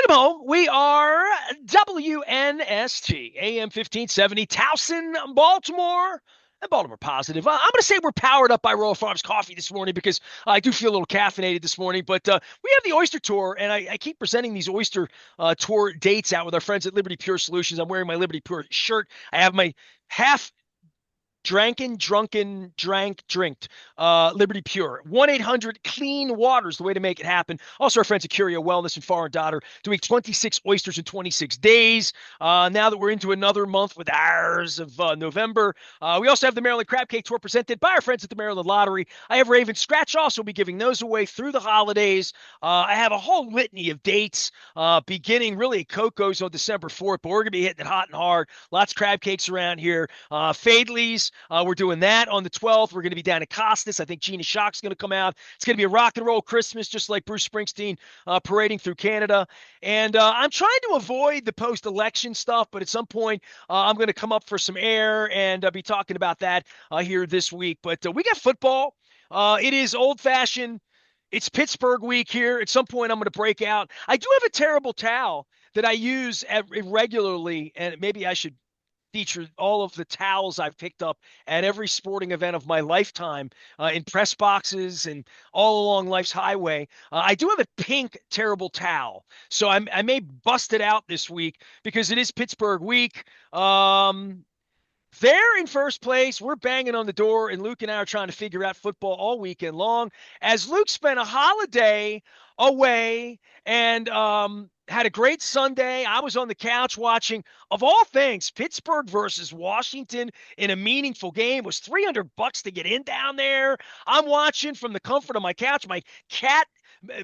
Welcome home. We are WNST, AM 1570, Towson, Baltimore, and Baltimore Positive. I'm going to say we're powered up by Royal Farms coffee this morning because I do feel a little caffeinated this morning. But we have the Oyster Tour, and I keep presenting these Oyster Tour dates out with our friends at Liberty Pure Solutions. I'm wearing my Liberty Pure shirt. I have my half drinked, Liberty Pure. 1-800-CLEAN water is the way to make it happen. Also, our friends at Curio Wellness and Far and Daughter doing 26 oysters in 26 days. Now that we're into another month with ours of November. We also have the Maryland Crab Cake Tour presented by our friends at the Maryland Lottery. I have Raven Scratch also be giving those away through the holidays. I have a whole litany of dates beginning really at Coco's on December 4th, but we're going to be hitting it hot and hard. Lots of crab cakes around here. Fadley's. We're doing that on the 12th. We're going to be down at Costas. I think Gina Shock's going to come out. It's going to be a rock and roll Christmas, just like Bruce Springsteen parading through Canada. And I'm trying to avoid the post-election stuff, but at some point I'm going to come up for some air and be talking about that here this week. But we got football. It is old-fashioned. It's Pittsburgh week here. At some point I'm going to break out. I do have a terrible towel that I use regularly, and maybe I should feature all of the towels I've picked up at every sporting event of my lifetime in press boxes and all along life's highway. I do have a pink terrible towel, so I may bust it out this week because it is Pittsburgh week. They're in first place. We're banging on the door, and Luke and I are trying to figure out football all weekend long. As Luke spent a holiday away and had a great Sunday. I was on the couch watching, of all things, Pittsburgh versus Washington in a meaningful game. It was $300 to get in down there. I'm watching from the comfort of my couch. My cat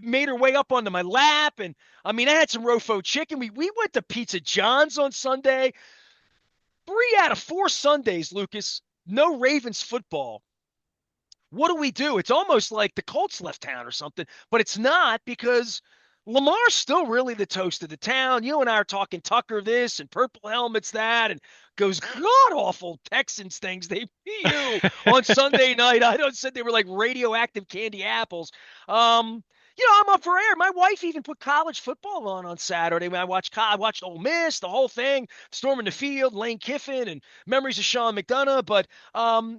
made her way up onto my lap, and I had some Rofo chicken. We went to Pizza John's on Sunday. 3 out of 4 Sundays, Lucas, no Ravens football. What do we do? It's almost like the Colts left town or something, but it's not because Lamar's still really the toast of the town. You and I are talking Tucker this and purple helmets that and goes god-awful Texans things. They beat you on Sunday night. I don't said they were like radioactive candy apples. I'm up for air. My wife even put college football on Saturday. When I watched Ole Miss, the whole thing, storming the field, Lane Kiffin, and memories of Sean McDonough. But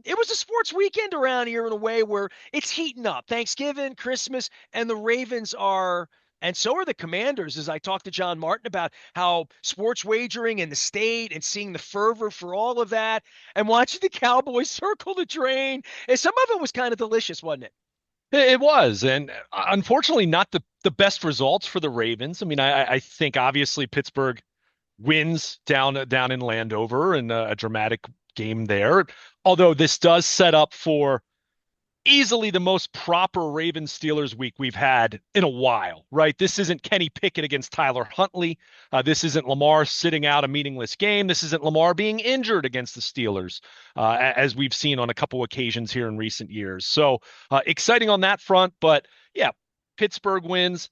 it was a sports weekend around here in a way where it's heating up. Thanksgiving, Christmas, and the Ravens are. And so are the Commanders, as I talked to John Martin about how sports wagering in the state and seeing the fervor for all of that and watching the Cowboys circle the drain. And some of it was kind of delicious, wasn't it? It was, and unfortunately, not the best results for the Ravens. I think obviously Pittsburgh wins down in Landover and a dramatic game there. Although this does set up for easily the most proper Ravens Steelers week we've had in a while, right? This isn't Kenny Pickett against Tyler Huntley. This isn't Lamar sitting out a meaningless game. This isn't Lamar being injured against the Steelers, as we've seen on a couple occasions here in recent years. So exciting on that front. But yeah, Pittsburgh wins,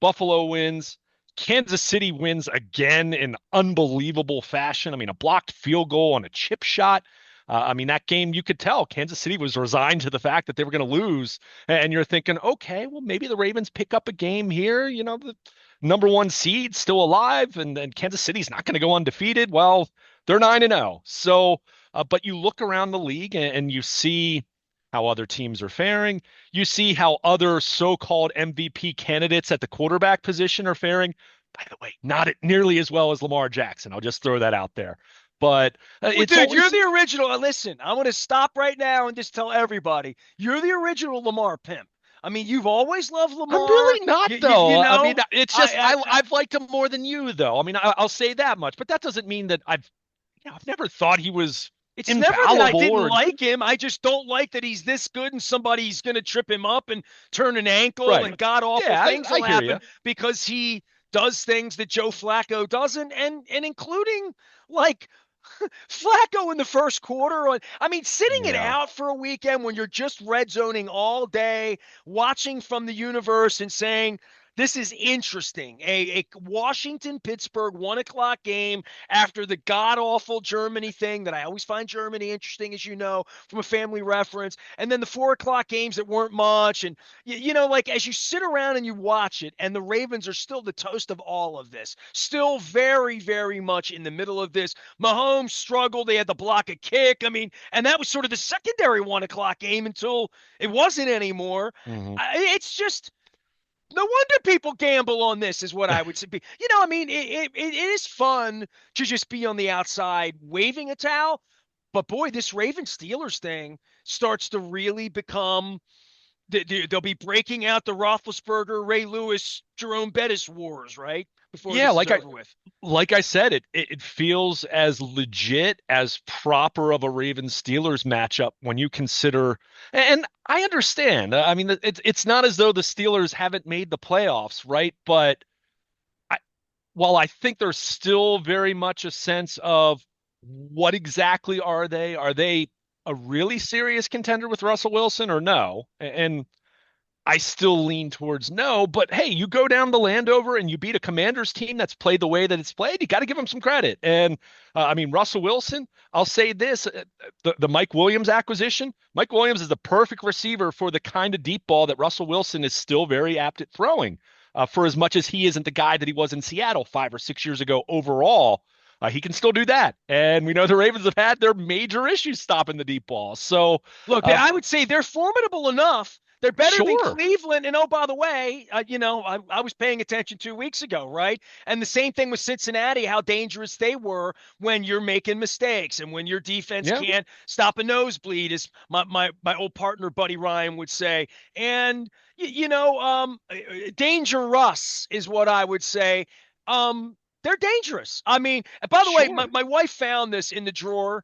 Buffalo wins. Kansas City wins again in unbelievable fashion. A blocked field goal on a chip shot. That game, you could tell Kansas City was resigned to the fact that they were going to lose. And you're thinking, okay, well, maybe the Ravens pick up a game here. The number 1 seed still alive, and then Kansas City's not going to go undefeated. Well, they're 9-0. So, but you look around the league and you see how other teams are faring. You see how other so-called MVP candidates at the quarterback position are faring. By the way, not nearly as well as Lamar Jackson. I'll just throw that out there. But it's dude, always... you're the original. Listen, I'm going to stop right now and just tell everybody you're the original Lamar pimp. You've always loved I'm Lamar. really not, though. It's just I I've liked him more than you, though. I'll say that much, but that doesn't mean that I've never thought he was it's never that I infallible didn't like him. I just don't like that he's this good and somebody's going to trip him up and turn an ankle right. and god awful Yeah, things I will hear happen you. because he does things that Joe Flacco doesn't, and including like Flacco in the first quarter. Sitting it Yeah. out for a weekend when you're just red zoning all day, watching from the universe and saying, This is interesting. A Washington Pittsburgh 1 o'clock game after the god awful Germany thing that I always find Germany interesting, as you know, from a family reference. And then the 4 o'clock games that weren't much. And, like as you sit around and you watch it, and the Ravens are still the toast of all of this, still very, very much in the middle of this. Mahomes struggled. They had to block a kick. I mean, and that was sort of the secondary 1 o'clock game until it wasn't anymore. Hmm. It's just no wonder people gamble on this, is what I would say. I mean, it is fun to just be on the outside waving a towel. But boy, this Raven Steelers thing starts to really become. They'll be breaking out the Roethlisberger, Ray Lewis, Jerome Bettis wars, right? Before Yeah, this is over with. like I said, it feels as legit as proper of a Ravens Steelers matchup when you consider, and I understand. I mean, it's not as though the Steelers haven't made the playoffs, right? But I, while I think there's still very much a sense of what exactly are they? Are they a really serious contender with Russell Wilson or no? And I still lean towards no, but hey, you go down to Landover and you beat a Commanders team that's played the way that it's played. You got to give them some credit. And I mean, Russell Wilson, I'll say this: the Mike Williams acquisition. Mike Williams is the perfect receiver for the kind of deep ball that Russell Wilson is still very apt at throwing. For as much as he isn't the guy that he was in Seattle 5 or 6 years ago overall. He can still do that. And we know the Ravens have had their major issues stopping the deep ball. So, Look, uh, I would say they're formidable enough. They're better than sure. Cleveland. And oh, by the way, I was paying attention 2 weeks ago, right? And the same thing with Cincinnati, how dangerous they were when you're making mistakes and when your defense Yeah, can't stop a nosebleed, as my old partner Buddy Ryan would say. And danger Russ is what I would say. They're dangerous. I mean, by the way, my, sure. my wife found this in the drawer.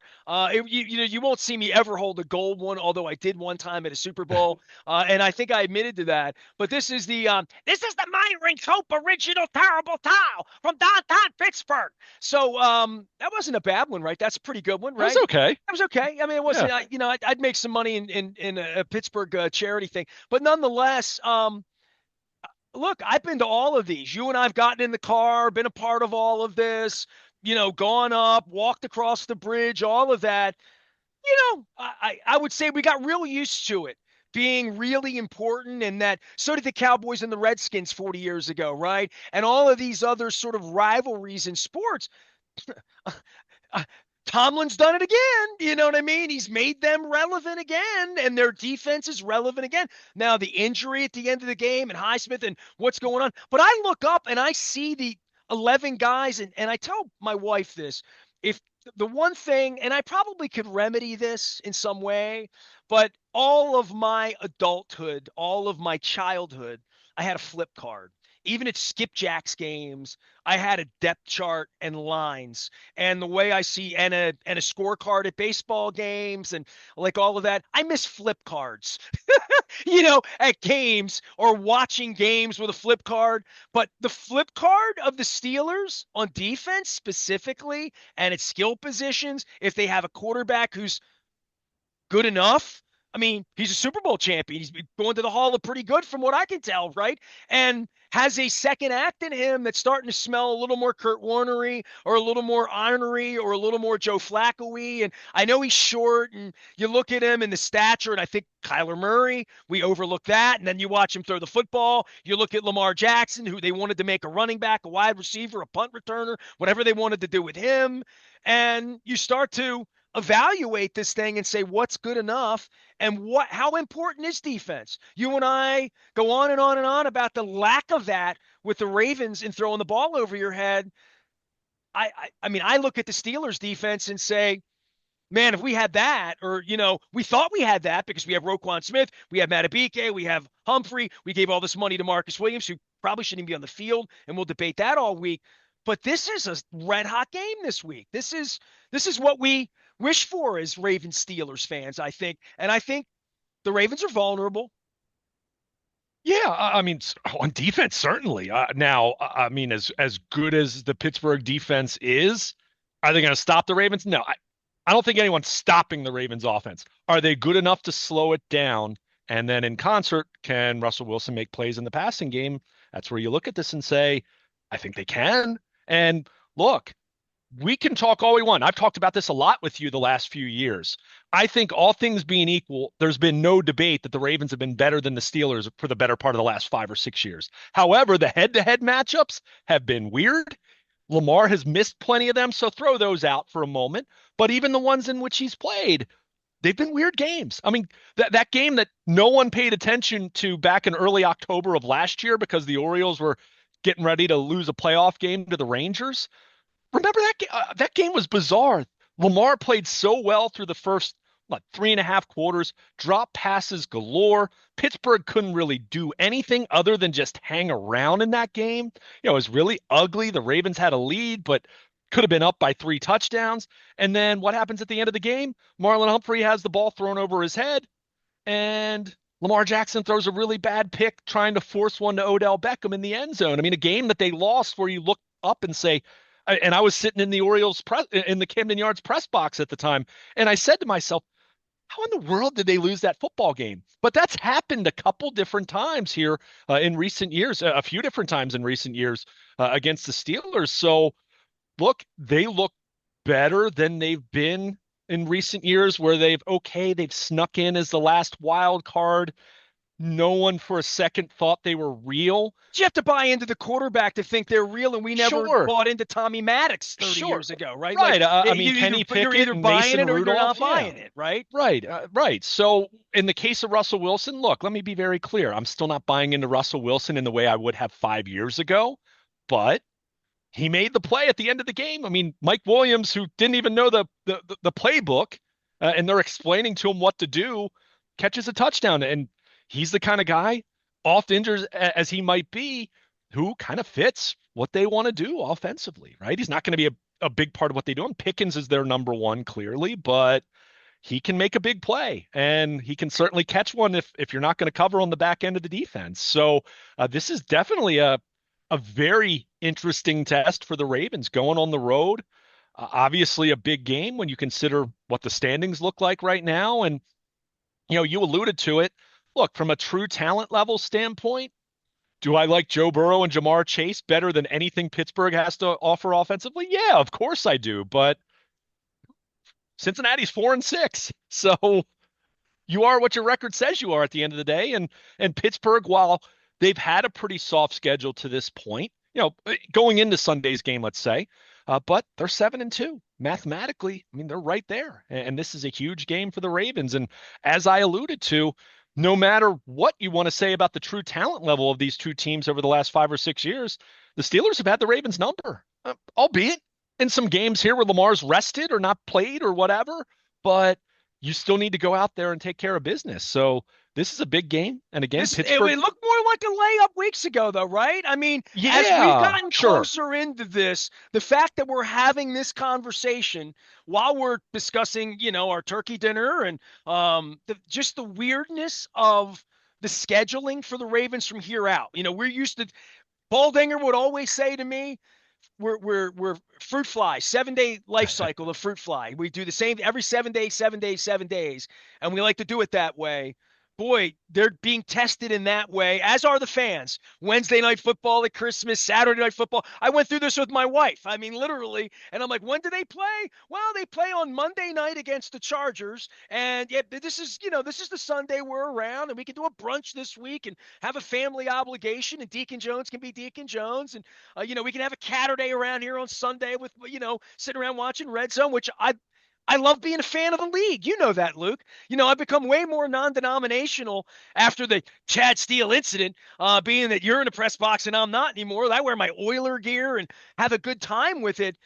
You won't see me ever hold a gold one, although I did one time at a Super Bowl, and I think I admitted to that. But this is the Myron Cope original terrible towel from downtown Pittsburgh. So that wasn't a bad one, right? That's a pretty good one, That was right? okay. That was okay. I mean, it Yeah. wasn't. I'd make some money in a Pittsburgh charity thing, but nonetheless, look, I've been to all of these. You and I've gotten in the car, been a part of all of this, gone up, walked across the bridge, all of that. I would say we got real used to it being really important, and that so did the Cowboys and the Redskins 40 years ago, right? And all of these other sort of rivalries in sports. Tomlin's done it again. You know what I mean? He's made them relevant again, and their defense is relevant again. Now, the injury at the end of the game and Highsmith and what's going on. But I look up and I see the 11 guys, and I tell my wife this. If the one thing, and I probably could remedy this in some way, but all of my adulthood, all of my childhood, I had a flip card. Even at Skipjack's games, I had a depth chart and lines, and the way I see and a scorecard at baseball games and like all of that. I miss flip cards, at games or watching games with a flip card. But the flip card of the Steelers on defense specifically and its skill positions, if they have a quarterback who's good enough. I mean, he's a Super Bowl champion. He's going to the Hall of Pretty Good from what I can tell, right? And has a second act in him that's starting to smell a little more Kurt Warnery or a little more honorary or a little more Joe Flacco-y. And I know he's short, and you look at him and the stature, and I think Kyler Murray, we overlook that. And then you watch him throw the football. You look at Lamar Jackson, who they wanted to make a running back, a wide receiver, a punt returner, whatever they wanted to do with him. And you start to evaluate this thing and say what's good enough and how important is defense. You and I go on and on and on about the lack of that with the Ravens in throwing the ball over your head. I mean, I look at the Steelers defense and say, man, if we had that, or we thought we had that because we have Roquan Smith, we have Matabike, we have Humphrey, we gave all this money to Marcus Williams, who probably shouldn't even be on the field, and we'll debate that all week. But this is a red hot game this week. This is what we wish for as Ravens Steelers fans, I think. And I think the Ravens are vulnerable. Yeah, I mean, on defense, certainly. Now, I mean, as good as the Pittsburgh defense is, are they going to stop the Ravens? No, I don't think anyone's stopping the Ravens offense. Are they good enough to slow it down? And then in concert, can Russell Wilson make plays in the passing game? That's where you look at this and say, I think they can. And look, we can talk all we want. I've talked about this a lot with you the last few years. I think all things being equal, there's been no debate that the Ravens have been better than the Steelers for the better part of the last 5 or 6 years. However, the head-to-head matchups have been weird. Lamar has missed plenty of them, so throw those out for a moment. But even the ones in which he's played, they've been weird games. I mean, that game that no one paid attention to back in early October of last year because the Orioles were getting ready to lose a playoff game to the Rangers. Remember that game was bizarre. Lamar played so well through the first 3.5 quarters, drop passes galore. Pittsburgh couldn't really do anything other than just hang around in that game. It was really ugly. The Ravens had a lead, but could have been up by 3 touchdowns. And then what happens at the end of the game? Marlon Humphrey has the ball thrown over his head, and Lamar Jackson throws a really bad pick trying to force one to Odell Beckham in the end zone. I mean, a game that they lost where you look up and say, and I was sitting in the Orioles press in the Camden Yards press box at the time, and I said to myself, how in the world did they lose that football game? But that's happened a couple different times here in recent years, a few different times in recent years against the Steelers. So look, they look better than they've been in recent years where they've snuck in as the last wild card. No one for a second thought they were real. You have to buy into the quarterback to think they're real, and we never Sure, bought into Tommy Maddox 30 sure. years ago, right? Like Right. I mean, Kenny you're Pickett either and buying Mason it or you're not Rudolph. Yeah. buying it, right? Right. Right. So in the case of Russell Wilson, look, let me be very clear. I'm still not buying into Russell Wilson in the way I would have 5 years ago, but he made the play at the end of the game. I mean, Mike Williams, who didn't even know the playbook, and they're explaining to him what to do, catches a touchdown. And he's the kind of guy, oft injured as he might be, who kind of fits what they want to do offensively, right? He's not going to be a big part of what they do. And Pickens is their number one, clearly, but he can make a big play and he can certainly catch one if you're not going to cover on the back end of the defense. So this is definitely a very interesting test for the Ravens going on the road. Obviously, a big game when you consider what the standings look like right now. And, you alluded to it. Look, from a true talent level standpoint, do I like Joe Burrow and Jamar Chase better than anything Pittsburgh has to offer offensively? Yeah, of course I do. But Cincinnati's 4-6. So you are what your record says you are at the end of the day. And Pittsburgh, while they've had a pretty soft schedule to this point, going into Sunday's game, let's say, but they're 7-2 mathematically. I mean, they're right there, and this is a huge game for the Ravens. And as I alluded to, no matter what you want to say about the true talent level of these two teams over the last 5 or 6 years, the Steelers have had the Ravens number, albeit in some games here where Lamar's rested or not played or whatever, but you still need to go out there and take care of business. So this is a big game. And again, It Pittsburgh. looked more like a layup weeks ago, though, right? I mean, as we've Yeah, gotten sure. closer into this, the fact that we're having this conversation while we're discussing, our turkey dinner and just the weirdness of the scheduling for the Ravens from here out. We're used to. Baldinger would always say to me, we're fruit fly, 7-day life cycle of fruit fly. We do the same every 7 days, 7 days, 7 days, and we like to do it that way. Boy, they're being tested in that way, as are the fans. Wednesday night football at Christmas, Saturday night football. I went through this with my wife. I mean, literally. And I'm like, when do they play? Well, they play on Monday night against the Chargers. And yeah, this is the Sunday we're around, and we can do a brunch this week and have a family obligation. And Deacon Jones can be Deacon Jones. And, we can have a Catterday around here on Sunday with, sitting around watching Red Zone, which I love being a fan of the league. You know that, Luke. I've become way more non-denominational after the Chad Steele incident, being that you're in the press box and I'm not anymore. I wear my Oiler gear and have a good time with it.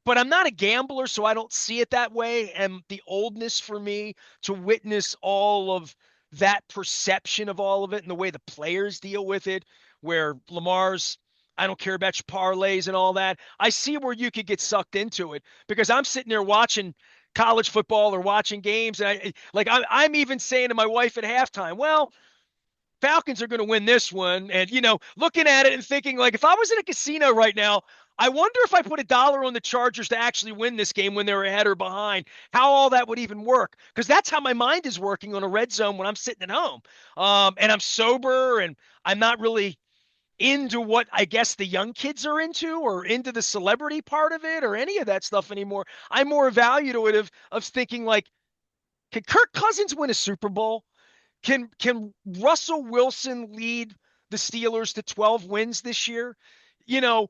But I'm not a gambler, so I don't see it that way. And the oldness for me to witness all of that perception of all of it and the way the players deal with it, where Lamar's I don't care about your parlays and all that. I see where you could get sucked into it because I'm sitting there watching college football or watching games, and I'm even saying to my wife at halftime, well, Falcons are going to win this one, and looking at it and thinking like, if I was in a casino right now, I wonder if I put $1 on the Chargers to actually win this game when they're ahead or behind, how all that would even work. Because that's how my mind is working on a red zone when I'm sitting at home, and I'm sober and I'm not really into what I guess the young kids are into or into the celebrity part of it or any of that stuff anymore. I'm more value to it of thinking like, can Kirk Cousins win a Super Bowl? Can Russell Wilson lead the Steelers to 12 wins this year? You know,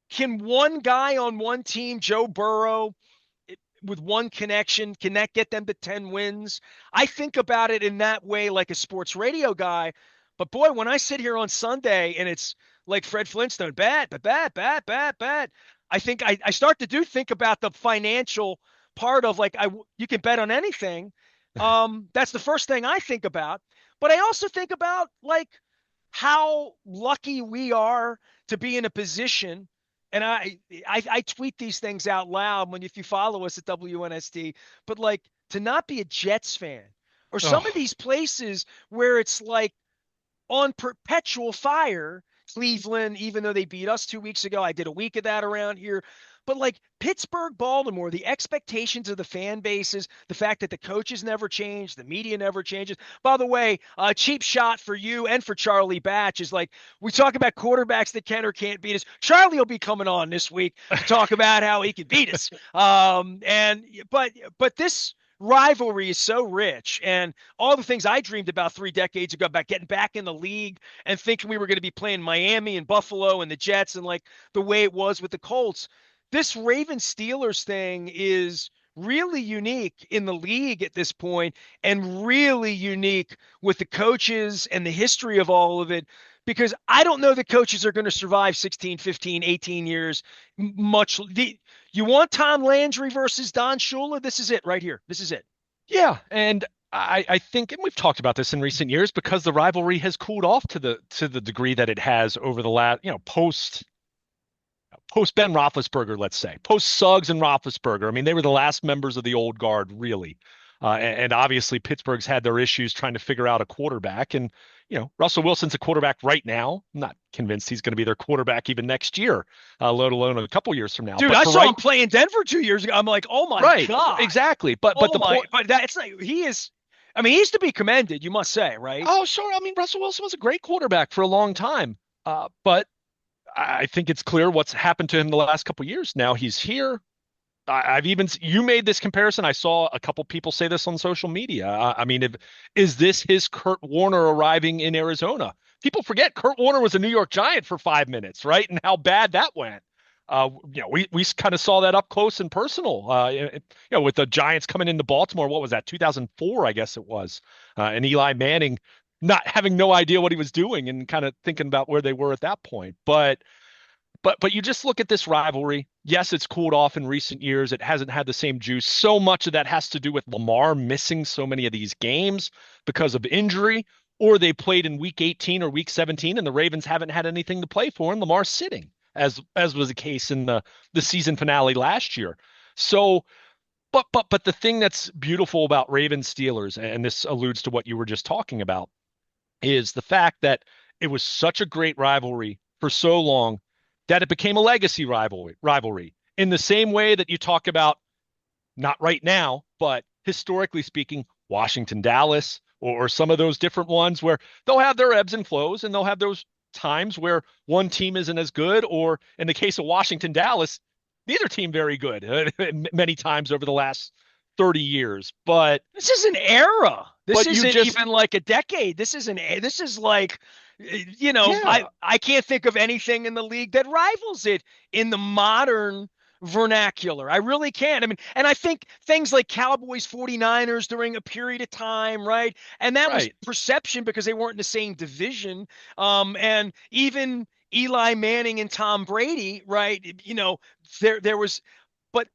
can one guy on one team, Joe Burrow, with one connection, can that get them to 10 wins? I think about it in that way like a sports radio guy. But boy, when I sit here on Sunday and it's like Fred Flintstone, bet, I think I start to do think about the financial part of like you can bet on anything. That's the first thing I think about. But I also think about like how lucky we are to be in a position. And I tweet these things out loud when if you follow us at WNST, but like to not be a Jets fan or some of Oh, these places where it's like on perpetual fire. Cleveland, even though they beat us 2 weeks ago, I did a week of that around here. But like Pittsburgh, Baltimore, the expectations of the fan bases, the fact that the coaches never change, the media never changes. By the way, a cheap shot for you and for Charlie Batch is like we talk about quarterbacks that can or can't beat us. Charlie will be coming on this week to talk about how he can beat us. And but this rivalry is so rich, and all the things I dreamed about 3 decades ago about getting back in the league and thinking we were going to be playing Miami and Buffalo and the Jets and like the way it was with the Colts. This Ravens Steelers thing is really unique in the league at this point and really unique with the coaches and the history of all of it because I don't know the coaches are going to survive 16, 15, 18 years much. You want Tom Landry versus Don Shula? This is it right here. This is it. yeah, and I think, and we've talked about this in recent years, because the rivalry has cooled off to the degree that it has over the last, post Ben Roethlisberger, let's say, post Suggs and Roethlisberger. I mean, they were the last members of the old guard, really. And obviously, Pittsburgh's had their issues trying to figure out a quarterback. And, Russell Wilson's a quarterback right now. I'm not convinced he's going to be their quarterback even next year, let alone a couple years from now. Dude, But I for saw right, him play in Denver 2 years ago. I'm like, oh my right, God. exactly. But Oh the my, point. but that's not, he is, I mean, he's to be commended, you must say, right? Oh, sure. I mean, Russell Wilson was a great quarterback for a long time. But I think it's clear what's happened to him the last couple of years. Now he's here. I've even you made this comparison. I saw a couple people say this on social media. I mean, is this his Kurt Warner arriving in Arizona? People forget Kurt Warner was a New York Giant for 5 minutes, right? And how bad that went. We kind of saw that up close and personal. With the Giants coming into Baltimore, what was that? 2004, I guess it was, and Eli Manning not having no idea what he was doing and kind of thinking about where they were at that point. But you just look at this rivalry. Yes, it's cooled off in recent years. It hasn't had the same juice. So much of that has to do with Lamar missing so many of these games because of injury, or they played in week 18 or week 17 and the Ravens haven't had anything to play for and Lamar's sitting, as was the case in the season finale last year. So, but the thing that's beautiful about Ravens Steelers, and this alludes to what you were just talking about, is the fact that it was such a great rivalry for so long that it became a legacy rivalry in the same way that you talk about, not right now, but historically speaking, Washington, Dallas, or some of those different ones where they'll have their ebbs and flows and they'll have those times where one team isn't as good, or in the case of Washington, Dallas, neither team very good many times over the last 30 years. This is an era. This But you isn't just, even like a decade. This is like, yeah, I can't think of anything in the league that rivals it in the modern vernacular. I really can't. I mean, and I think things like Cowboys 49ers during a period of time, right? And that was right. perception because they weren't in the same division. And even Eli Manning and Tom Brady, right? There was, but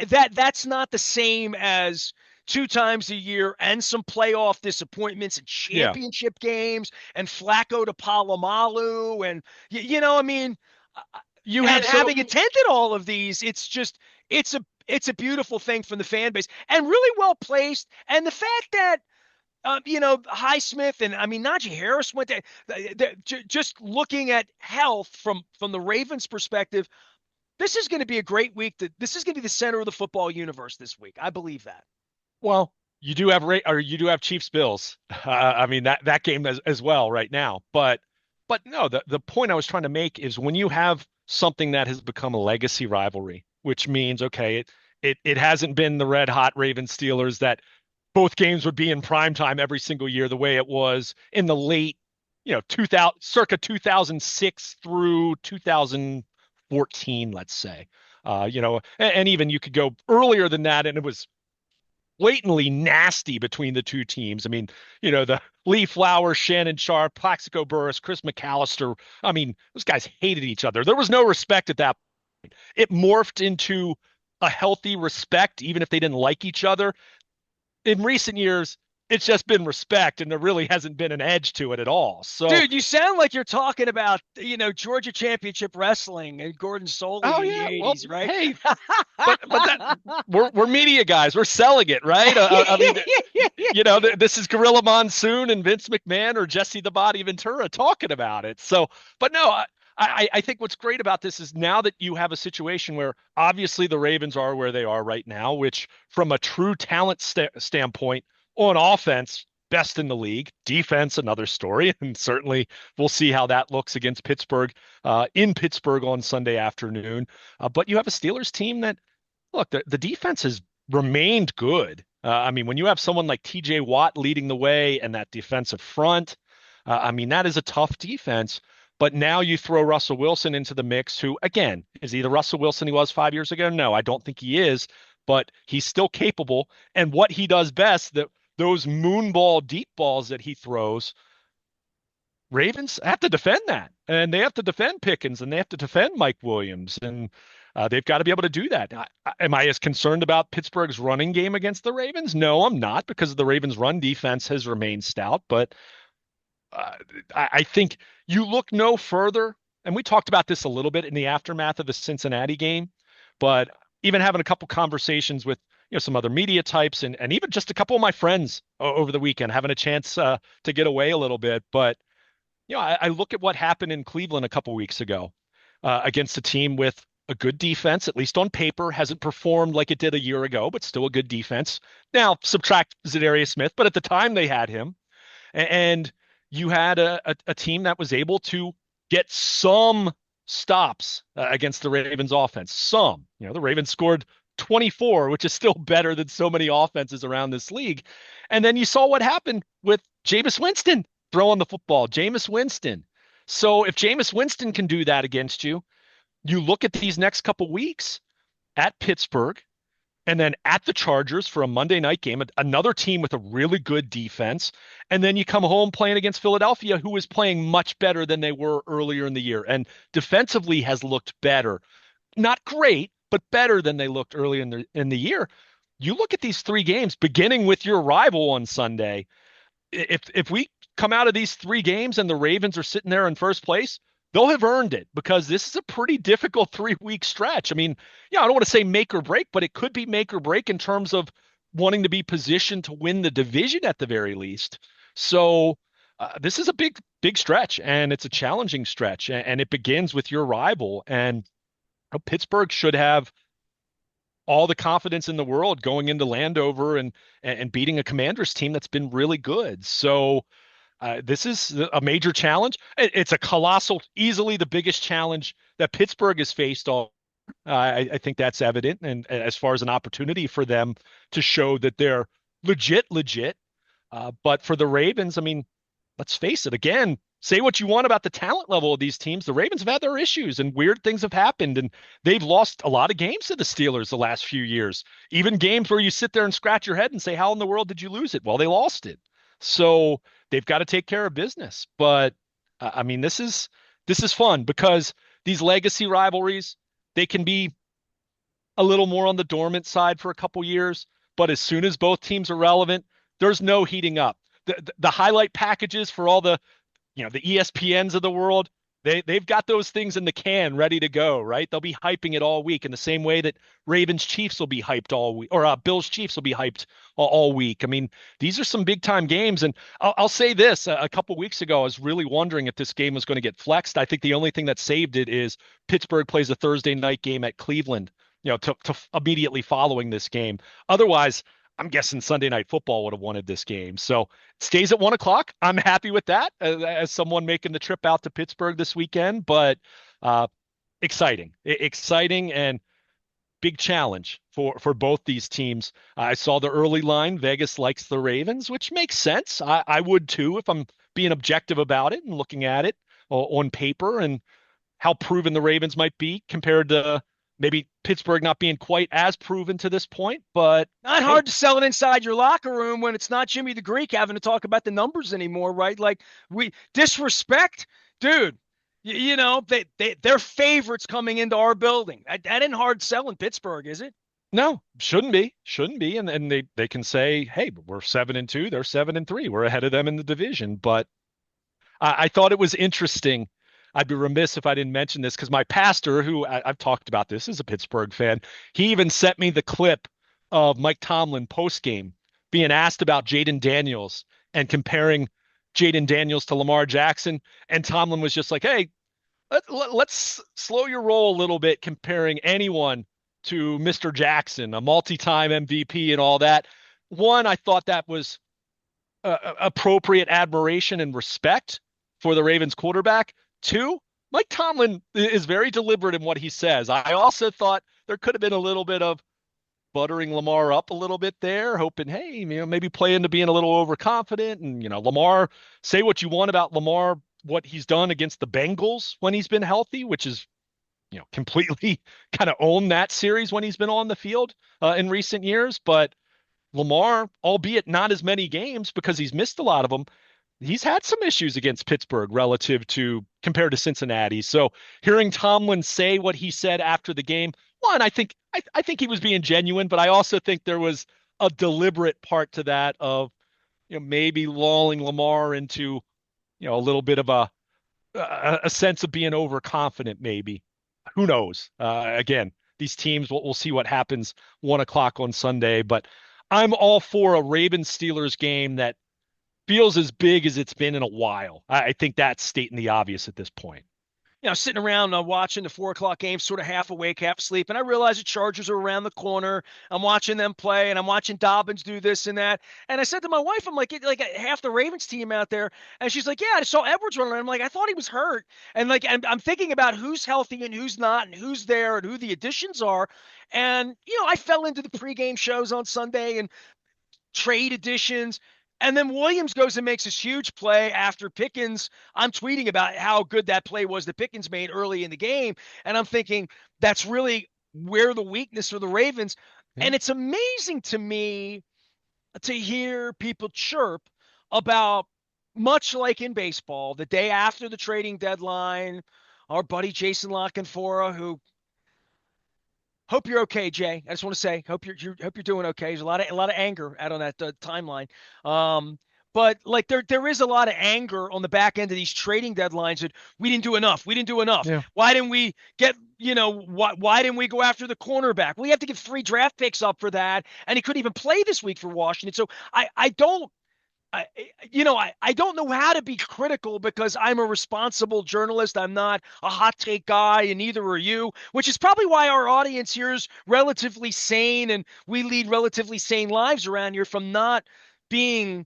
that's not the same as 2 times a year and some playoff disappointments and Yeah. championship games and Flacco to Palomalu and I mean, You and have so, having attended all of these, it's a beautiful thing from the fan base and really well placed. And the fact that Highsmith and I mean Najee Harris went to just looking at health from the Ravens perspective. This is going to be a great week. This is going to be the center of the football universe this week. I believe that. well, you do have Chiefs Bills. I mean that game as well right now. But But no, the point I was trying to make is when you have something that has become a legacy rivalry, which means, okay, it hasn't been the red hot Ravens Steelers that both games would be in prime time every single year the way it was in the late, 2000, circa 2006 through 2014, let's say. And even you could go earlier than that, and it was blatantly nasty between the two teams. I mean, the Lee Flowers, Shannon Sharp, Plaxico Burress, Chris McAllister. I mean, those guys hated each other. There was no respect at that. It morphed into a healthy respect, even if they didn't like each other. In recent years, it's just been respect, and there really hasn't been an edge to it at all. So, Dude, you sound like you're talking about, Georgia Championship Wrestling and Gordon Solie oh in the yeah, well, 80s, right? hey, but that we're media guys. We're selling it, right? I mean, this is Gorilla Monsoon and Vince McMahon or Jesse the Body Ventura talking about it. So, but no, I think what's great about this is now that you have a situation where obviously the Ravens are where they are right now, which from a true talent standpoint on offense, best in the league. Defense, another story, and certainly we'll see how that looks against Pittsburgh in Pittsburgh on Sunday afternoon. But you have a Steelers team that, look, the defense has remained good. I mean, when you have someone like TJ Watt leading the way and that defensive front, I mean, that is a tough defense. But now you throw Russell Wilson into the mix, who, again, is he the Russell Wilson he was 5 years ago? No, I don't think he is, but he's still capable. And what he does best, those moonball deep balls that he throws, Ravens have to defend that, and they have to defend Pickens, and they have to defend Mike Williams, and they've got to be able to do that. Am I as concerned about Pittsburgh's running game against the Ravens? No, I'm not, because the Ravens' run defense has remained stout. But uh, I think you look no further, and we talked about this a little bit in the aftermath of the Cincinnati game, but even having a couple conversations with some other media types and even just a couple of my friends over the weekend, having a chance to get away a little bit. But I look at what happened in Cleveland a couple weeks ago against a team with a good defense, at least on paper, hasn't performed like it did a year ago, but still a good defense. Now, subtract Zadarius Smith, but at the time they had him. And you had a team that was able to get some stops against the Ravens offense. Some, the Ravens scored 24, which is still better than so many offenses around this league. And then you saw what happened with Jameis Winston throwing the football. Jameis Winston. So if Jameis Winston can do that against you, you look at these next couple weeks at Pittsburgh and then at the Chargers for a Monday night game, another team with a really good defense. And then you come home playing against Philadelphia, who is playing much better than they were earlier in the year and defensively has looked better. Not great, but better than they looked early in the year. You look at these three games, beginning with your rival on Sunday. If we come out of these three games and the Ravens are sitting there in first place, they'll have earned it, because this is a pretty difficult 3-week stretch. I mean, I don't want to say make or break, but it could be make or break in terms of wanting to be positioned to win the division at the very least. So this is a big stretch, and it's a challenging stretch, and it begins with your rival. And Pittsburgh should have all the confidence in the world going into Landover and beating a Commanders team that's been really good. So this is a major challenge. It's a colossal, easily the biggest challenge that Pittsburgh has faced all. I think that's evident, and as far as an opportunity for them to show that they're legit. But for the Ravens, I mean, let's face it. Again, say what you want about the talent level of these teams. The Ravens have had their issues, and weird things have happened, and they've lost a lot of games to the Steelers the last few years. Even games where you sit there and scratch your head and say, "How in the world did you lose it?" Well, they lost it. So they've got to take care of business. But I mean, this is fun, because these legacy rivalries, they can be a little more on the dormant side for a couple years, but as soon as both teams are relevant, there's no heating up. The highlight packages for all the the ESPNs of the world, they've got those things in the can ready to go, right? They'll be hyping it all week in the same way that Ravens Chiefs will be hyped all week, or Bills Chiefs will be hyped all week. I mean, these are some big time games. And I'll say this, a couple weeks ago, I was really wondering if this game was going to get flexed. I think the only thing that saved it is Pittsburgh plays a Thursday night game at Cleveland, to immediately following this game. Otherwise, I'm guessing Sunday Night Football would have wanted this game. So it stays at 1 o'clock. I'm happy with that as someone making the trip out to Pittsburgh this weekend. But uh, exciting, and big challenge for both these teams. I saw the early line. Vegas likes the Ravens, which makes sense. I would too if I'm being objective about it and looking at it on paper and how proven the Ravens might be compared to maybe Pittsburgh not being quite as proven to this point. But Not hey, hard to sell it inside your locker room when it's not Jimmy the Greek having to talk about the numbers anymore, right? Like we disrespect, dude. You know they're favorites coming into our building. That ain't hard sell in Pittsburgh, is it? no, shouldn't be, and they can say, hey, we're 7-2, they're 7-3, we're ahead of them in the division. But I thought it was interesting. I'd be remiss if I didn't mention this because my pastor, who I've talked about this, is a Pittsburgh fan. He even sent me the clip of Mike Tomlin post game being asked about Jaden Daniels and comparing Jaden Daniels to Lamar Jackson. And Tomlin was just like, hey, let's slow your roll a little bit comparing anyone to Mr. Jackson, a multi-time MVP and all that. One, I thought that was appropriate admiration and respect for the Ravens quarterback. Two, Mike Tomlin is very deliberate in what he says. I also thought there could have been a little bit of buttering Lamar up a little bit there, hoping, hey, maybe play into being a little overconfident. And, Lamar, say what you want about Lamar, what he's done against the Bengals when he's been healthy, which is, completely kind of owned that series when he's been on the field in recent years. But Lamar, albeit not as many games because he's missed a lot of them, he's had some issues against Pittsburgh relative to compared to Cincinnati. So hearing Tomlin say what he said after the game, one, I think he was being genuine, but I also think there was a deliberate part to that of maybe lulling Lamar into a little bit of a sense of being overconfident, maybe. Who knows? Again, these teams, we'll see what happens 1 o'clock on Sunday, but I'm all for a Ravens Steelers game that feels as big as it's been in a while. I think that's stating the obvious at this point. Sitting around watching the 4 o'clock game, sort of half awake, half asleep. And I realized the Chargers are around the corner. I'm watching them play and I'm watching Dobbins do this and that. And I said to my wife, I'm like half the Ravens team out there. And she's like, yeah, I saw Edwards running. I'm like, I thought he was hurt. And like, I'm thinking about who's healthy and who's not and who's there and who the additions are. And, I fell into the pregame shows on Sunday and trade additions. And then Williams goes and makes this huge play after Pickens. I'm tweeting about how good that play was that Pickens made early in the game. And I'm thinking that's really where the weakness for the Ravens. Yeah. And it's amazing to me to hear people chirp about, much like in baseball, the day after the trading deadline, our buddy Jason Lockenfora, who hope you're okay, Jay. I just want to say, hope you're doing okay. There's a lot of anger out on that timeline. But like there is a lot of anger on the back end of these trading deadlines that we didn't do enough. We didn't do enough. Yeah. Why didn't we get why didn't we go after the cornerback? We have to give 3 draft picks up for that, and he couldn't even play this week for Washington. So I don't I don't know how to be critical because I'm a responsible journalist. I'm not a hot take guy, and neither are you, which is probably why our audience here is relatively sane and we lead relatively sane lives around here from not being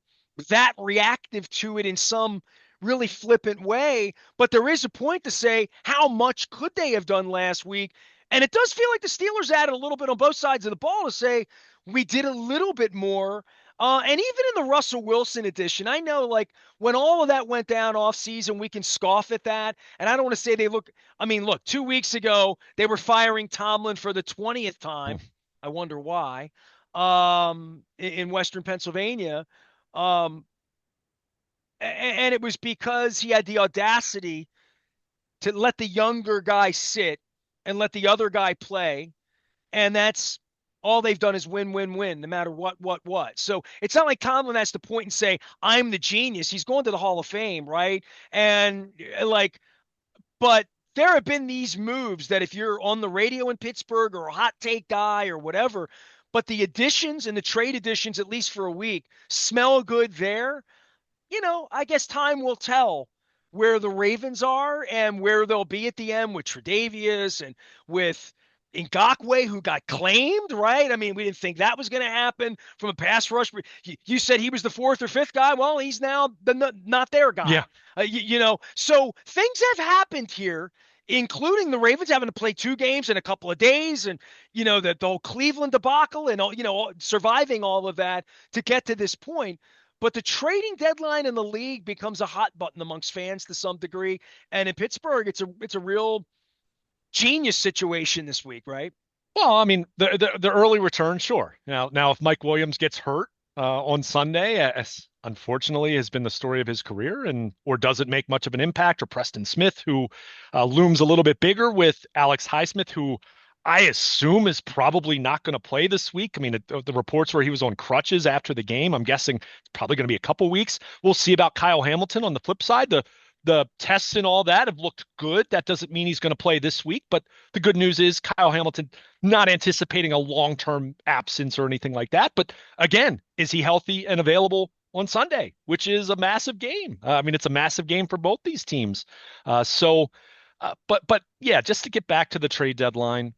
that reactive to it in some really flippant way. But there is a point to say, how much could they have done last week? And it does feel like the Steelers added a little bit on both sides of the ball to say we did a little bit more. And even in the Russell Wilson edition, I know like when all of that went down off season, we can scoff at that. And I don't want to say look, 2 weeks ago, they were firing Tomlin for the 20th time. I wonder why, in Western Pennsylvania. And it was because he had the audacity to let the younger guy sit and let the other guy play. And that's all they've done is win, win, win, no matter what. So it's not like Tomlin has to point and say, I'm the genius. He's going to the Hall of Fame, right? And but there have been these moves that if you're on the radio in Pittsburgh or a hot take guy or whatever, but the additions and the trade additions, at least for a week, smell good there. I guess time will tell where the Ravens are and where they'll be at the end with Tre'Davious and with Ngakoue, who got claimed, right? I mean, we didn't think that was going to happen from a pass rush. You said he was the fourth or fifth guy. Well, he's now the not their guy. Yeah. So things have happened here, including the Ravens having to play 2 games in a couple of days, and the whole Cleveland debacle, and surviving all of that to get to this point. But the trading deadline in the league becomes a hot button amongst fans to some degree, and in Pittsburgh, it's a real genius situation this week, right? Well, I mean, the early return, sure. Now if Mike Williams gets hurt on Sunday, as unfortunately has been the story of his career, and or doesn't make much of an impact, or Preston Smith, who looms a little bit bigger with Alex Highsmith, who I assume is probably not going to play this week. I mean, the reports where he was on crutches after the game, I'm guessing it's probably going to be a couple weeks. We'll see about Kyle Hamilton on the flip side. The tests and all that have looked good. That doesn't mean he's going to play this week, but the good news is Kyle Hamilton not anticipating a long-term absence or anything like that. But again, is he healthy and available on Sunday, which is a massive game? I mean, it's a massive game for both these teams. But yeah, just to get back to the trade deadline,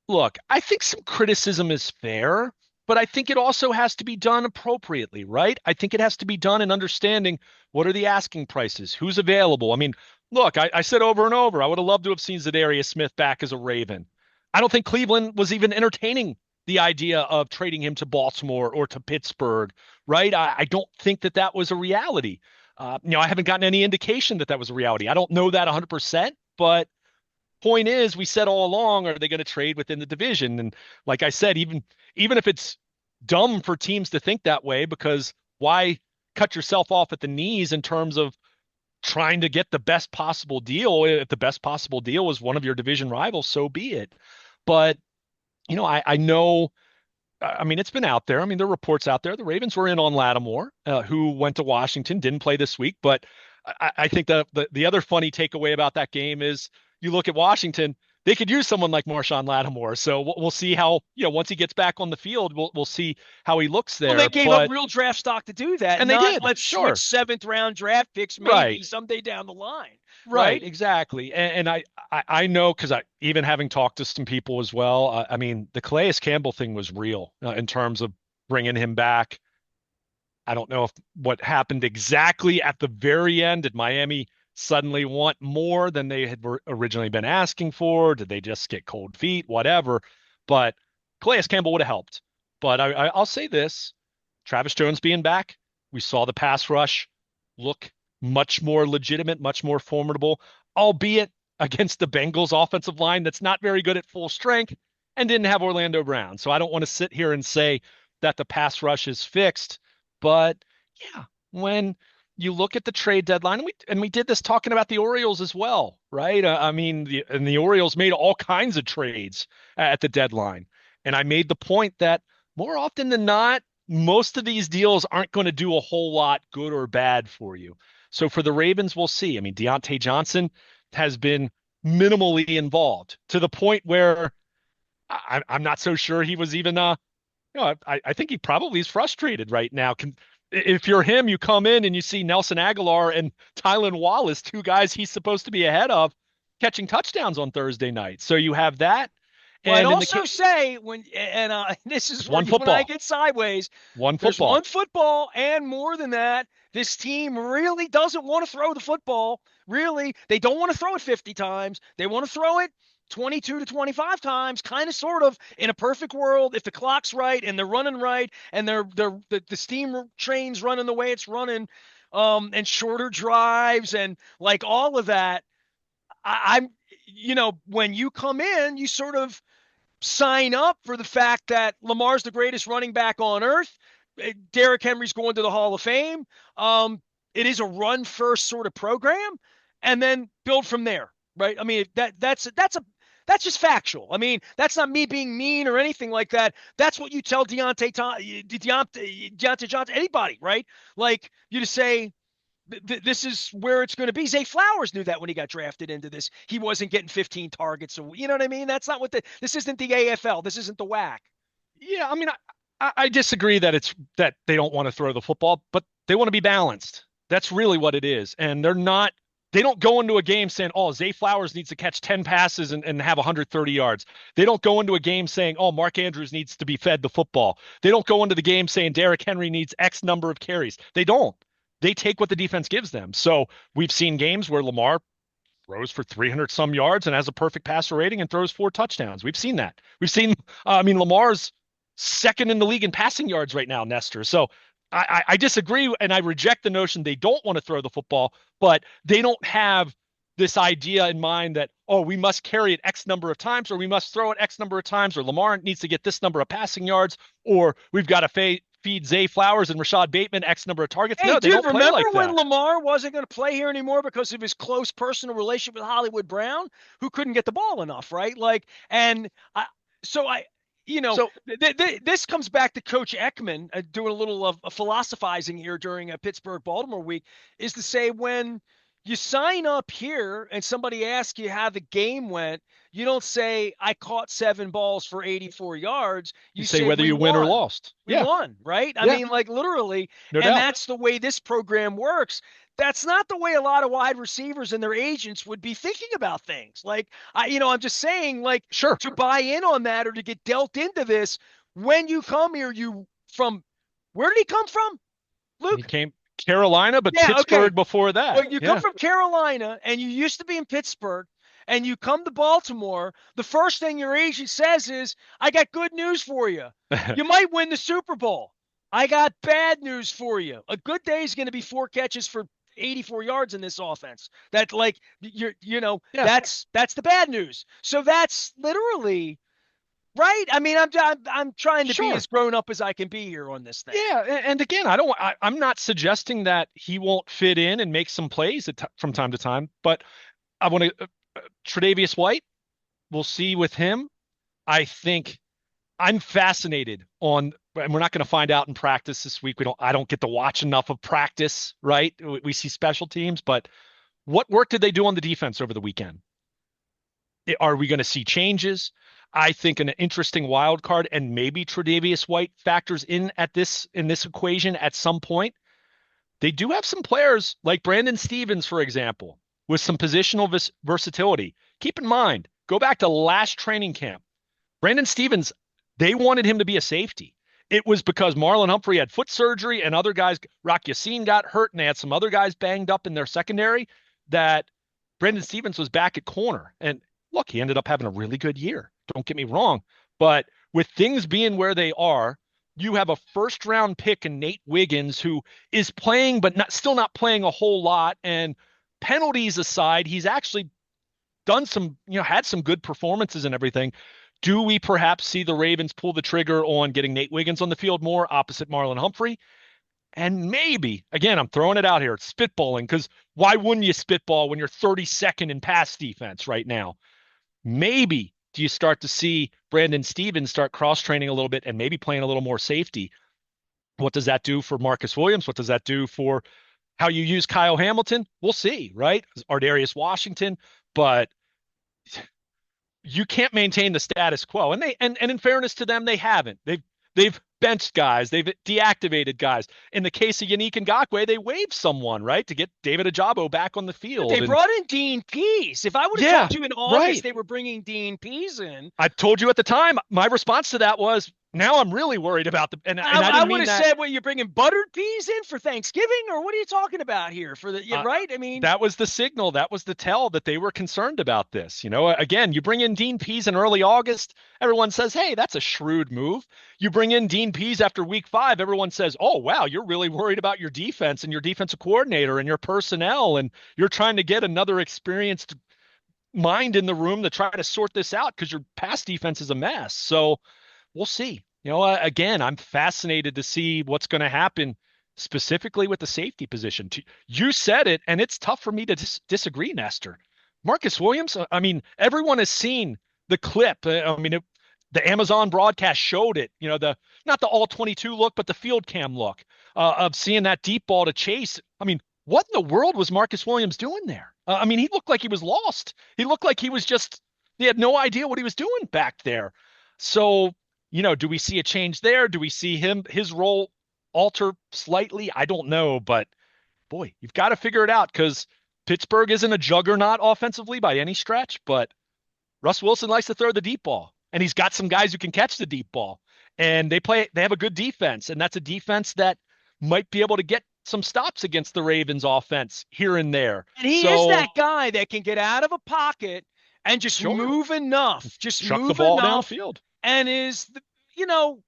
look, I think some criticism is fair, but I think it also has to be done appropriately, right? I think it has to be done in understanding what are the asking prices, who's available. I mean, look, I said over and over, I would have loved to have seen Zadarius Smith back as a Raven. I don't think Cleveland was even entertaining the idea of trading him to Baltimore or to Pittsburgh, right? I don't think that that was a reality. I haven't gotten any indication that that was a reality. I don't know that 100%, but point is, we said all along, are they going to trade within the division? And like I said, even if it's dumb for teams to think that way, because why cut yourself off at the knees in terms of trying to get the best possible deal? If the best possible deal was one of your division rivals, so be it. But I know. I mean, it's been out there. I mean, there are reports out there. The Ravens were in on Lattimore, who went to Washington, didn't play this week. But I think the other funny takeaway about that game is you look at Washington, they could use someone like Marshawn Lattimore. So we'll see how, once he gets back on the field, we'll see how he looks Well, there. they gave up real draft stock to do that. And they Not did, let's sure. switch seventh round draft picks maybe Right. someday down the line. Right, exactly. And I know, because even having talked to some people as well, I mean, the Calais Campbell thing was real in terms of bringing him back. I don't know if what happened exactly at the very end. Did Miami suddenly want more than they had originally been asking for? Did they just get cold feet? Whatever. But Calais Campbell would have helped. But I'll say this, Travis Jones being back, we saw the pass rush look much more legitimate, much more formidable, albeit against the Bengals offensive line that's not very good at full strength and didn't have Orlando Brown. So I don't want to sit here and say that the pass rush is fixed. But yeah, when you look at the trade deadline, and we did this talking about the Orioles as well, right? I mean, the Orioles made all kinds of trades at the deadline. And I made the point that more often than not, most of these deals aren't going to do a whole lot, good or bad, for you. So for the Ravens, we'll see. I mean, Deontay Johnson has been minimally involved to the point where I'm not so sure he was even I think he probably is frustrated right now. If you're him, you come in and you see Nelson Aguilar and Tylan Wallace, two guys he's supposed to be ahead of, catching touchdowns on Thursday night. So you have that. Well, I'd And also say this is where one you and I football, get sideways. one There's one football. football, and more than that, this team really doesn't want to throw the football. Really, they don't want to throw it 50 times. They want to throw it 22 to 25 times, kind of, sort of, in a perfect world, if the clock's right and they're running right and the steam train's running the way it's running, and shorter drives and like all of that. I'm, when you come in, you sort of sign up for the fact that Lamar's the greatest running back on earth. Derrick Henry's going to the Hall of Fame. It is a run first sort of program, and then build from there, right? I mean, that's just factual. I mean, that's not me being mean or anything like that. That's what you tell Deontay Johnson, anybody, right? Like, you just say, this is where it's going to be. Zay Flowers knew that when he got drafted into this. He wasn't getting 15 targets. So, you know what I mean? That's not this isn't the AFL. This isn't the WAC. Yeah, I mean, I disagree that they don't want to throw the football, but they want to be balanced. That's really what it is. And they're not They don't go into a game saying, oh, Zay Flowers needs to catch 10 passes and have 130 yards. They don't go into a game saying, oh, Mark Andrews needs to be fed the football. They don't go into the game saying Derrick Henry needs X number of carries. They don't. They take what the defense gives them. So we've seen games where Lamar throws for 300 some yards and has a perfect passer rating and throws 4 touchdowns. We've seen that. We've seen, Lamar's second in the league in passing yards right now, Nestor. So I disagree and I reject the notion they don't want to throw the football, but they don't have this idea in mind that, oh, we must carry it X number of times or we must throw it X number of times or Lamar needs to get this number of passing yards or we've got to feed Zay Flowers and Rashad Bateman X number of targets. Hey, No, they dude, don't play remember like when that. Lamar wasn't going to play here anymore because of his close personal relationship with Hollywood Brown, who couldn't get the ball enough, right? Like, and I, so I, So this comes back to Coach Ekman doing a little of philosophizing here during a Pittsburgh Baltimore week, is to say when you sign up here and somebody asks you how the game went, you don't say I caught 7 balls for 84 yards. you You say say whether we you win or won. lost. We Yeah. won, right? I Yeah. mean, like literally, No and doubt. that's the way this program works. That's not the way a lot of wide receivers and their agents would be thinking about things. Like, I'm just saying, like, Sure. to buy in on that or to get dealt into this, when you come here, where did he come from, He Luke? came Carolina, but Yeah, okay. Pittsburgh before Well, that. you come Yeah. from Carolina and you used to be in Pittsburgh and you come to Baltimore, the first thing your agent says is, I got good news for you. You might win the Super Bowl. I got bad news for you. A good day is going to be 4 catches for 84 yards in this offense. That like Yeah. that's the bad news. So that's literally right. I mean, I'm trying to be Sure. as grown up as I can be here on this thing. Yeah, and again, I'm not suggesting that he won't fit in and make some plays from time to time, but I want to Tre'Davious White. We'll see with him. I think I'm fascinated on, and we're not going to find out in practice this week. I don't get to watch enough of practice, right? We see special teams, but what work did they do on the defense over the weekend? Are we going to see changes? I think an interesting wild card, and maybe Tre'Davious White factors in this equation at some point. They do have some players like Brandon Stevens, for example, with some positional versatility. Keep in mind, go back to last training camp. Brandon Stevens, they wanted him to be a safety. It was because Marlon Humphrey had foot surgery and other guys, Rock Yassin got hurt, and they had some other guys banged up in their secondary that Brandon Stevens was back at corner. And look, he ended up having a really good year. Don't get me wrong. But with things being where they are, you have a first round pick in Nate Wiggins who is playing, but still not playing a whole lot. And penalties aside, he's actually done some, had some good performances and everything. Do we perhaps see the Ravens pull the trigger on getting Nate Wiggins on the field more opposite Marlon Humphrey? And maybe, again, I'm throwing it out here, it's spitballing, because why wouldn't you spitball when you're 32nd in pass defense right now? Maybe do you start to see Brandon Stevens start cross training a little bit and maybe playing a little more safety? What does that do for Marcus Williams? What does that do for how you use Kyle Hamilton? We'll see, right? Ardarius Washington, but you can't maintain the status quo. And in fairness to them, they haven't. They've benched guys, they've deactivated guys. In the case of Yannick Ngakoue, they waived someone, right, to get David Ajabo back on the But field. they And brought in Dean Pease. If I would have yeah, told you in August right. they were bringing Dean Pease in, I told you at the time, my response to that was, now I'm really worried about and I I didn't would mean have that. said, "What, you're bringing buttered peas in for Thanksgiving, or what are you talking about here?" For the Uh, right? I mean, that was the signal. That was the tell that they were concerned about this. Again, you bring in Dean Pease in early August, everyone says, hey, that's a shrewd move. You bring in Dean Pease after week 5, everyone says, oh, wow, you're really worried about your defense and your defensive coordinator and your personnel, and you're trying to get another experienced mind in the room to try to sort this out because your pass defense is a mess. So we'll see. Again, I'm fascinated to see what's going to happen specifically with the safety position. You said it, and it's tough for me to disagree, Nestor. Marcus Williams, I mean, everyone has seen the clip. The Amazon broadcast showed it, not the all 22 look, but the field cam look of seeing that deep ball to Chase. I mean, what in the world was Marcus Williams doing there? He looked like he was lost. He looked like he had no idea what he was doing back there. So, do we see a change there? Do we see his role alter slightly? I don't know, but boy, you've got to figure it out because Pittsburgh isn't a juggernaut offensively by any stretch, but Russ Wilson likes to throw the deep ball, and he's got some guys who can catch the deep ball. And they have a good defense, and that's a defense that might be able to get some stops against the Ravens offense here and there. And he is So that guy that can get out of a pocket and sure, just chuck the move ball enough, downfield. and you know,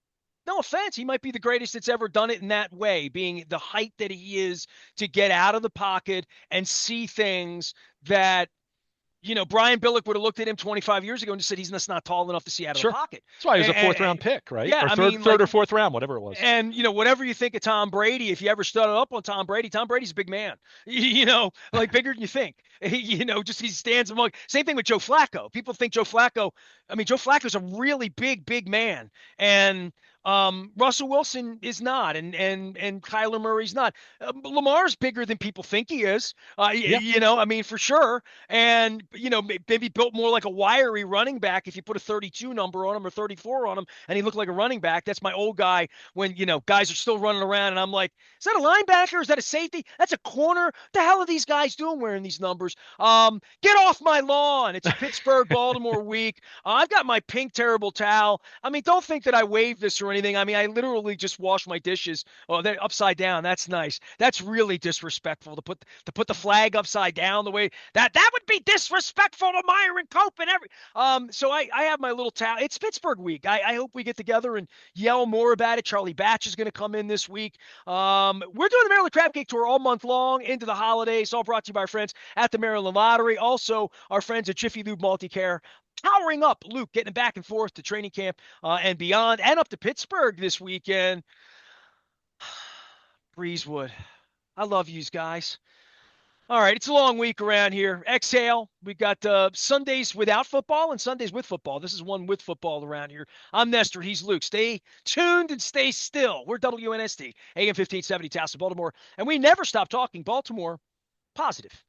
no offense, he might be the greatest that's ever done it in that way, being the height that he is to get out of the pocket and see things that Brian Billick would have looked at him 25 years ago and just said he's just not tall enough to see out of the Sure. pocket. That's why he was a fourth And, round pick, right? yeah, Or I third, mean, third like, or fourth round, whatever it was. and whatever you think of Tom Brady, if you ever stood up on Tom Brady's a big man. Like bigger than you think. Just he stands among. Same thing with Joe Flacco. People think Joe Flacco. I mean, Joe Flacco's a really big man, and Russell Wilson is not, and Kyler Murray's not. Lamar's bigger than people think he is. Yeah. I mean, for sure. And maybe built more like a wiry running back if you put a 32 number on him or 34 on him, and he looked like a running back. That's my old guy when guys are still running around, and I'm like, is that a linebacker? Is that a safety? That's a corner. What the hell are these guys doing wearing these numbers? Get off my lawn. It's a Pittsburgh Baltimore week. I've got my pink terrible towel. I mean, don't think that I waved this or anything. I mean, I literally just washed my dishes. Oh, they're upside down. That's nice. That's really disrespectful to put the flag upside down the way that would be disrespectful to Myron Cope and every. So I have my little towel. It's Pittsburgh week. I hope we get together and yell more about it. Charlie Batch is going to come in this week. We're doing the Maryland Crab Cake Tour all month long into the holidays. All brought to you by our friends at the Maryland Lottery. Also, our friends at Jiffy Lube Multicare. Powering up Luke, getting back and forth to training camp and beyond, and up to Pittsburgh this weekend. Breezewood, I love yous guys. All right, it's a long week around here. Exhale. We got Sundays without football and Sundays with football. This is one with football around here. I'm Nestor. He's Luke. Stay tuned and stay still. We're WNST, AM 1570, Taos, Baltimore, and we never stop talking Baltimore positive.